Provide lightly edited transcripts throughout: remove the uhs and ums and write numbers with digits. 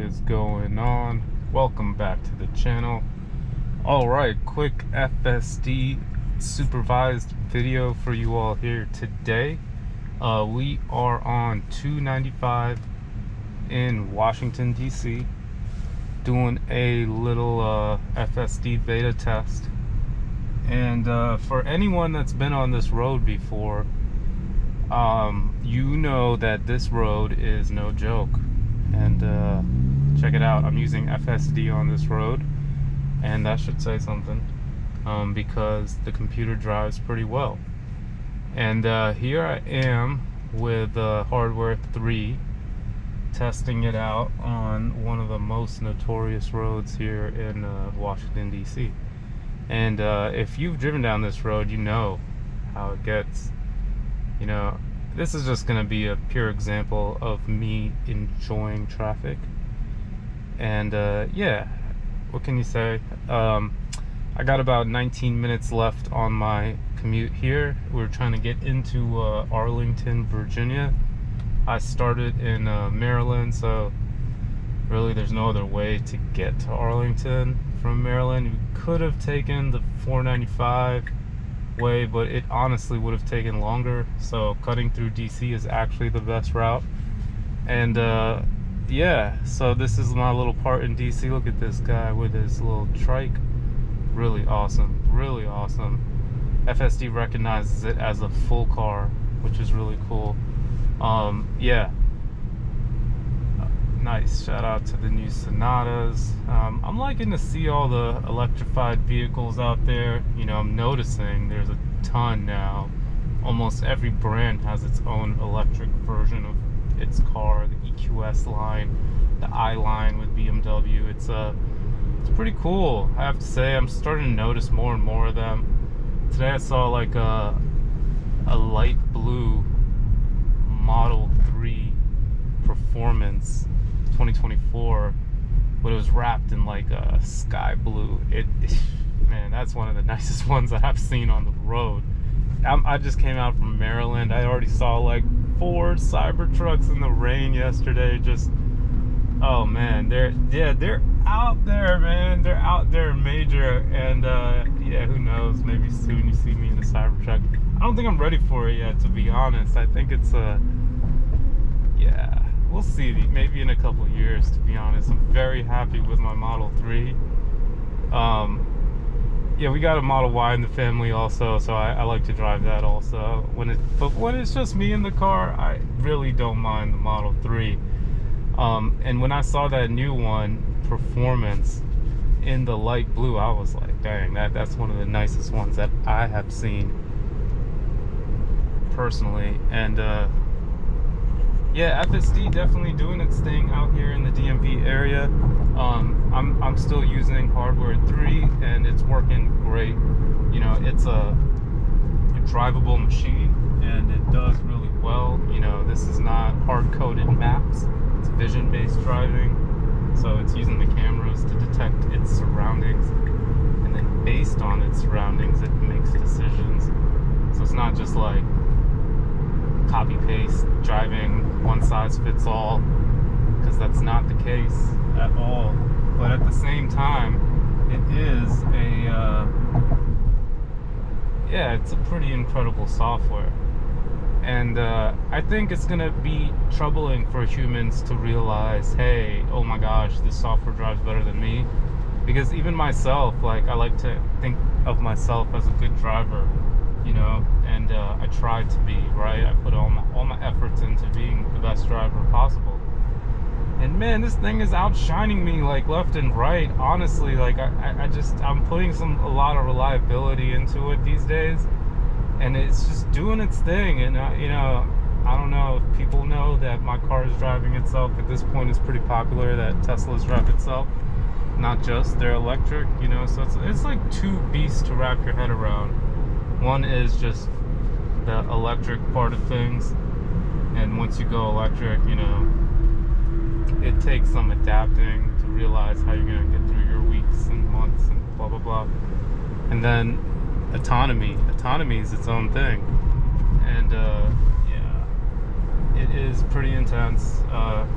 is going on? Welcome back to the channel. Alright, quick FSD supervised video for you all here today. We are on i295 in Washington DC doing a little FSD beta test. And for anyone that's been on this road before, you know that this road is no joke. And check it out, I'm using FSD on this road, and that should say something, because the computer drives pretty well. And here I am with Hardware 3 testing it out on one of the most notorious roads here in Washington DC. And if you've driven down this road, you know how it gets. You know, this is just going to be a pure example of me enjoying traffic. And yeah, what can you say? I got about 19 minutes left on my commute here. We're trying to get into Arlington, Virginia. I started in Maryland, so really there's no other way to get to Arlington from Maryland. We could have taken the 495 way, but it honestly would have taken longer, so cutting through DC is actually the best route. And yeah, so this is my little part in DC. Look at this guy with his little trike. Really awesome, really awesome. FSD recognizes it as a full car, which is really cool. Yeah, nice. Shout out to the new Sonatas. I'm liking to see all the electrified vehicles out there. You know, I'm noticing there's a ton now. Almost every brand has its own electric version of its car. The EQS line, the I line with BMW. It's pretty cool, I have to say. I'm starting to notice more and more of them. Today I saw like a light blue Model 3 Performance 2024, but it was wrapped in like a sky blue. Man, that's one of the nicest ones that I've seen on the road. I just came out from Maryland. I already saw like 4 Cybertrucks in the rain yesterday. Just, oh man, they're out there, man. They're out there major. And yeah, who knows, maybe soon you see me in a Cybertruck. I don't think I'm ready for it yet, to be honest. I think it's yeah, we'll see, maybe in a couple years, to be honest. I'm very happy with my Model 3. Yeah, we got a Model Y in the family also, so I like to drive that also. But when it's just me in the car, I really don't mind the Model 3. And when I saw that new one, Performance, in the light blue, I was like, dang, that's one of the nicest ones that I have seen personally. And yeah, FSD definitely doing its thing out here in the DMV area. I'm still using Hardware 3, and it's working great. You know, it's a drivable machine, and it does really well. You know, this is not hard-coded maps. It's vision-based driving, so it's using the cameras to detect its surroundings, and then based on its surroundings, it makes decisions. So it's not just like copy-paste driving, one size fits all, because that's not the case at all. But at the same time, it is yeah, it's a pretty incredible software. And I think it's gonna be troubling for humans to realize, hey, oh my gosh, this software drives better than me. Because even myself, like, I like to think of myself as a good driver, you know, and I try to be, right? I put all my efforts into being the best driver possible. And man, this thing is outshining me like left and right. Honestly, like I'm putting a lot of reliability into it these days, and it's just doing its thing. And you know, I don't know if people know that my car is driving itself. At this point, it's pretty popular that Teslas drive itself, not just they're electric, you know. So it's like two beasts to wrap your head around. One is just the electric part of things, and once you go electric, you know, it takes some adapting to realize how you're gonna get through your weeks and months and blah blah blah. And then autonomy is its own thing, and yeah, it is pretty intense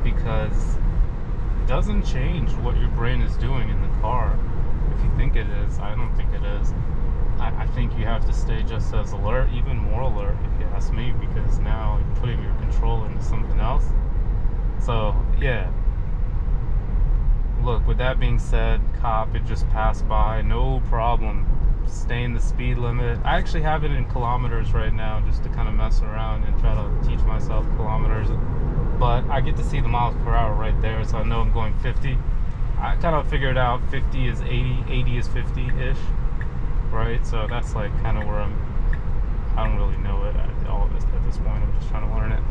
because doesn't change what your brain is doing in the car. If you think it is, I don't think it is. I think you have to stay just as alert, even more alert if you ask me, because now you're putting your control into something else. So yeah, look, with that being said, cop, it just passed by, no problem. Stay in the speed limit. I actually have it in kilometers right now just to kind of mess around and try to teach myself kilometers, but I get to see the miles per hour right there, so I know I'm going 50. I kind of figured out 50 is 80, 80 is 50-ish, right? So that's like kind of where I don't really know it all of this at this point. I'm just trying to learn it.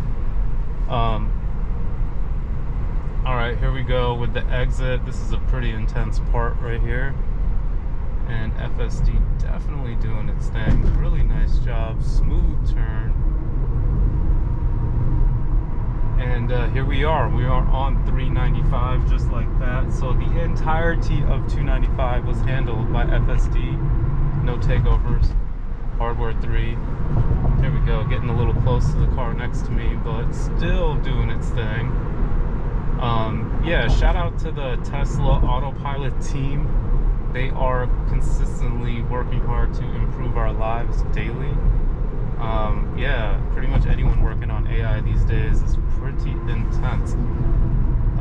All right, here we go with the exit. This is a pretty intense part right here. And FSD definitely doing its thing. Really nice job. Smooth turn. And here we are. We are on 395 just like that. So the entirety of 295 was handled by FSD. No takeovers. Hardware 3. Here we go. Getting a little close to the car next to me, but still doing its thing. Yeah, shout out to the Tesla Autopilot team. They are consistently working hard to improve our lives daily. Yeah, pretty much anyone working on AI these days is pretty intense.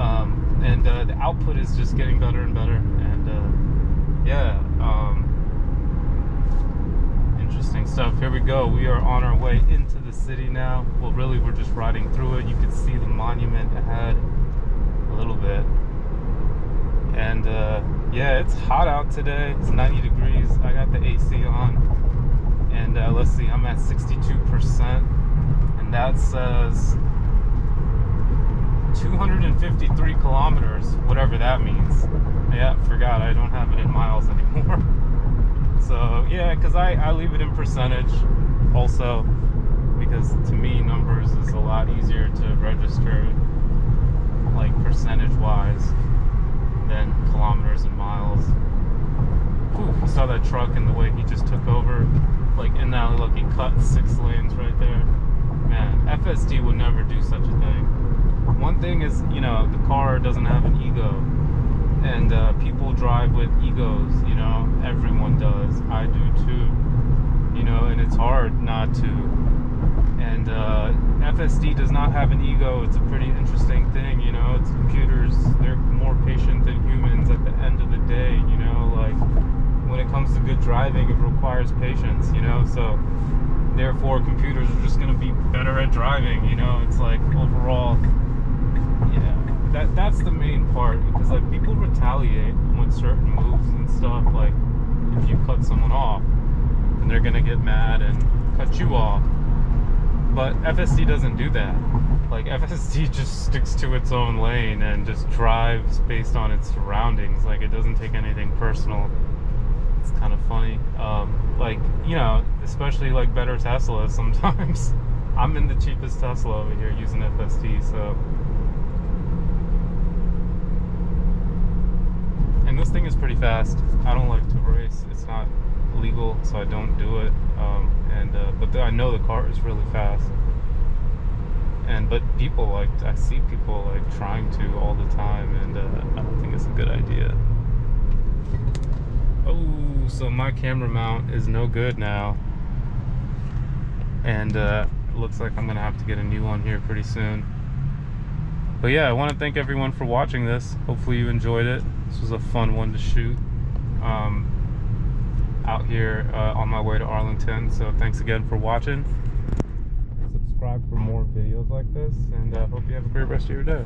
And the output is just getting better and better. And yeah, interesting stuff. Here we go. We are on our way into the city now. Well, really, we're just riding through it. You can see the monument ahead a little bit. And yeah, it's hot out today. It's 90 degrees. I got the AC on. And let's see, I'm at 62%. And that says 253 kilometers, whatever that means. Yeah, forgot, I don't have it in miles anymore. So yeah, because I leave it in percentage also, because to me numbers is a lot easier to register, like percentage wise, than kilometers and miles. Ooh, you saw that truck and the way he just took over, like in that, look, he cut 6 lanes right there. Man, FSD would never do such a thing. One thing is, you know, the car doesn't have an ego, and people drive with egos, you know, everyone does. I do too, you know, and it's hard not to. And FSD does not have an ego. It's a pretty interesting thing, you know. It's computers, they're more patient than humans at the end of the day, you know. Like, when it comes to good driving, it requires patience, you know. So therefore computers are just going to be better at driving, you know. It's like overall, yeah, that's the main part, because like people retaliate with certain moves and stuff. Like if you cut someone off, and they're going to get mad and cut you off. But FSD doesn't do that. Like, FSD just sticks to its own lane and just drives based on its surroundings. Like, it doesn't take anything personal. It's kind of funny. Like, you know, especially like better Teslas sometimes. I'm in the cheapest Tesla over here using FSD, so. And this thing is pretty fast. I don't like to race. It's not legal, so I don't do it. But I know the car is really fast. But people, like, I see people like trying to all the time, and I don't think it's a good idea. Oh, so my camera mount is no good now, and it looks like I'm gonna have to get a new one here pretty soon. But yeah, I want to thank everyone for watching this. Hopefully you enjoyed it. This was a fun one to shoot. Out here on my way to Arlington. So thanks again for watching. Subscribe for more videos like this, and hope you have a great rest of your day.